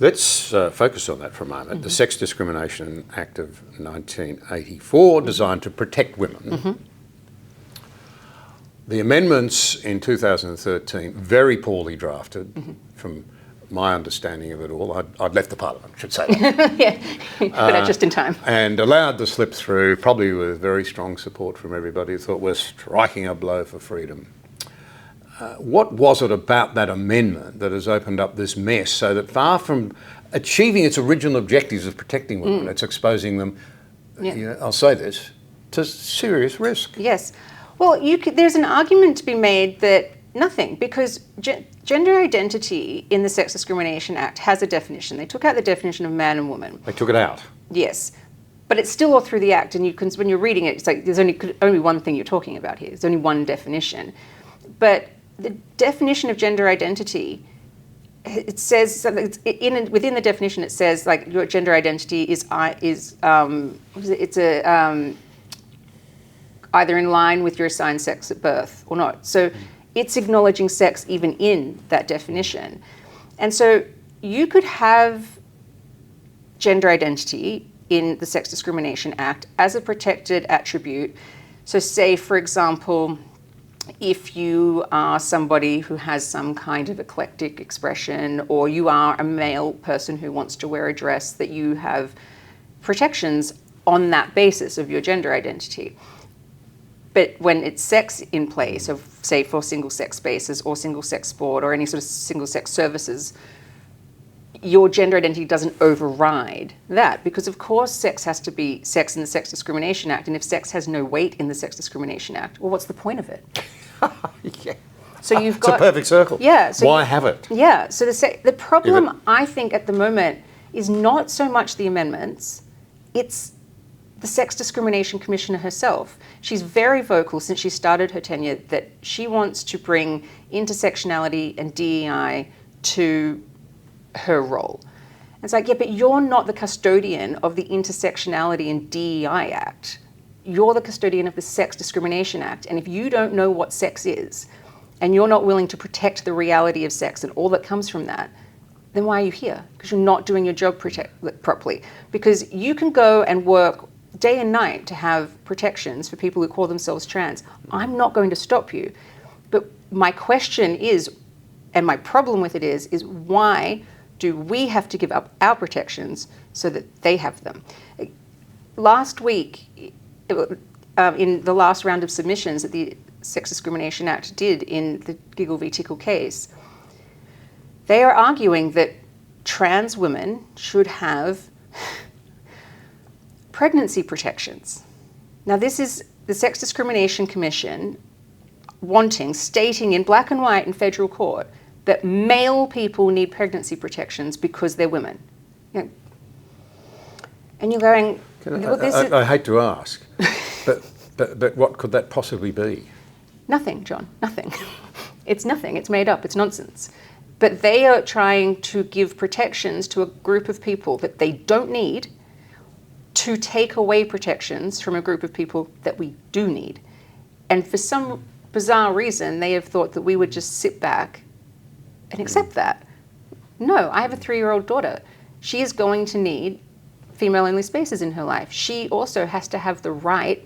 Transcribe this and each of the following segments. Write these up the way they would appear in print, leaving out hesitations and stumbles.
Let's focus on that for a moment. The Sex Discrimination Act of 1984, designed to protect women. The amendments in 2013, very poorly drafted, from my understanding of it all. I'd left the Parliament, should say that. Yeah, but just in time. And allowed the slip through, probably with very strong support from everybody who thought we're striking a blow for freedom. What was it about that amendment that has opened up this mess so that far from achieving its original objectives of protecting women, it's exposing them, I'll say this, to serious risk? Yes. Well, there's an argument to be made that nothing, because gender identity in the Sex Discrimination Act has a definition. They took out the definition of man and woman. They took it out? Yes. But it's still all through the Act, and when you're reading it, it's like there's only one thing you're talking about here. There's only one definition. But the definition of gender identity, it says within the definition it says like your gender identity is either in line with your assigned sex at birth or not. So it's acknowledging sex even in that definition. And so you could have gender identity in the Sex Discrimination Act as a protected attribute. So say, for example, if you are somebody who has some kind of eclectic expression, or you are a male person who wants to wear a dress, that you have protections on that basis of your gender identity. But when it's sex in play, so say for single-sex spaces or single-sex sport or any sort of single-sex services, your gender identity doesn't override that, because of course sex has to be sex in the Sex Discrimination Act, and if sex has no weight in the Sex Discrimination Act, well, what's the point of it? Yeah. So you've got... It's a perfect circle. Yeah. So why have it? Yeah. So the problem, I think, at the moment is not so much the amendments, it's the Sex Discrimination Commissioner herself. She's very vocal since she started her tenure that she wants to bring intersectionality and DEI to her role. It's like, yeah, but you're not the custodian of the Intersectionality and DEI Act. You're the custodian of the Sex Discrimination Act. And if you don't know what sex is, and you're not willing to protect the reality of sex and all that comes from that, then why are you here? Because you're not doing your job properly. Because you can go and work day and night to have protections for people who call themselves trans. I'm not going to stop you. But my question is, and my problem with it is why do we have to give up our protections so that they have them? Last week, in the last round of submissions that the Sex Discrimination Act did in the Giggle v. Tickle case, they are arguing that trans women should have pregnancy protections. Now, this is the Sex Discrimination Commission stating in black and white in federal court that male people need pregnancy protections because they're women. You know, and you're going... I hate to ask, but what could that possibly be? Nothing, John, nothing. It's nothing, it's made up, it's nonsense. But they are trying to give protections to a group of people that they don't need, to take away protections from a group of people that we do need. And for some bizarre reason, they have thought that we would just sit back and accept that. No, I have a 3-year-old daughter. She is going to need female-only spaces in her life. She also has to have the right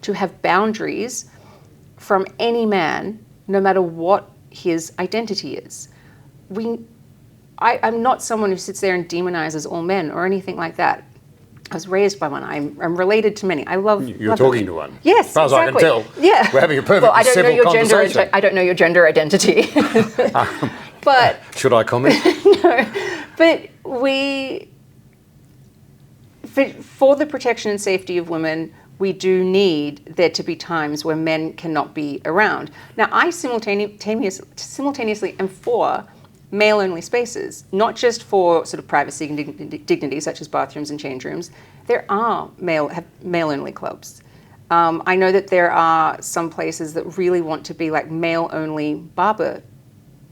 to have boundaries from any man, no matter what his identity is. I'm not someone who sits there and demonizes all men or anything like that. I was raised by one. I'm related to many. You're talking to one. Yes, as far as exactly. I can tell. Yeah. We're having a perfect civil conversation. I don't know your gender identity. But should I comment? No. But for the protection and safety of women, we do need there to be times where men cannot be around. Now, I simultaneously am for male-only spaces, not just for sort of privacy and dignity, such as bathrooms and change rooms. There are male-only clubs. I know that there are some places that really want to be like male-only barber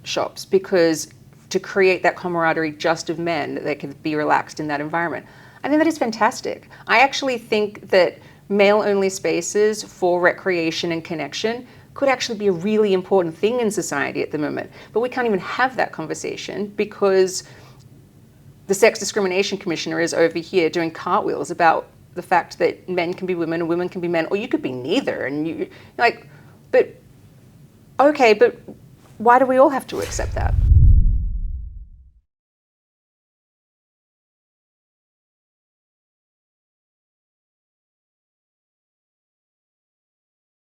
shops, because to create that camaraderie just of men, that they can be relaxed in that environment. I think that is fantastic. I actually think that male-only spaces for recreation and connection could actually be a really important thing in society at the moment. But we can't even have that conversation because the Sex Discrimination Commissioner is over here doing cartwheels about the fact that men can be women and women can be men, or you could be neither. And you like, but okay, but why do we all have to accept that?